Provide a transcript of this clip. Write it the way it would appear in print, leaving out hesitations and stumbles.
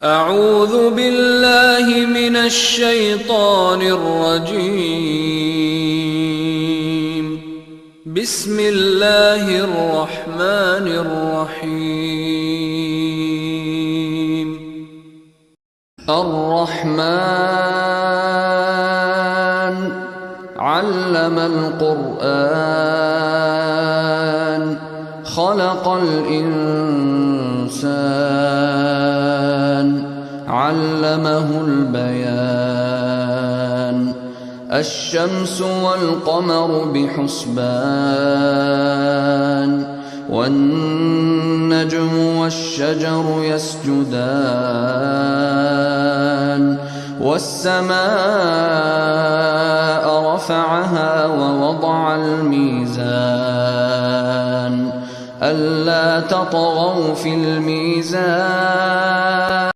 أعوذ بالله من الشيطان الرجيم. بسم الله الرحمن الرحيم. الرحمن علم القرآن خلق الإنسان علمه البيان الشمس والقمر بحسبان والنجم والشجر يسجدان والسماء رفعها ووضع الميزان ألا تطغوا في الميزان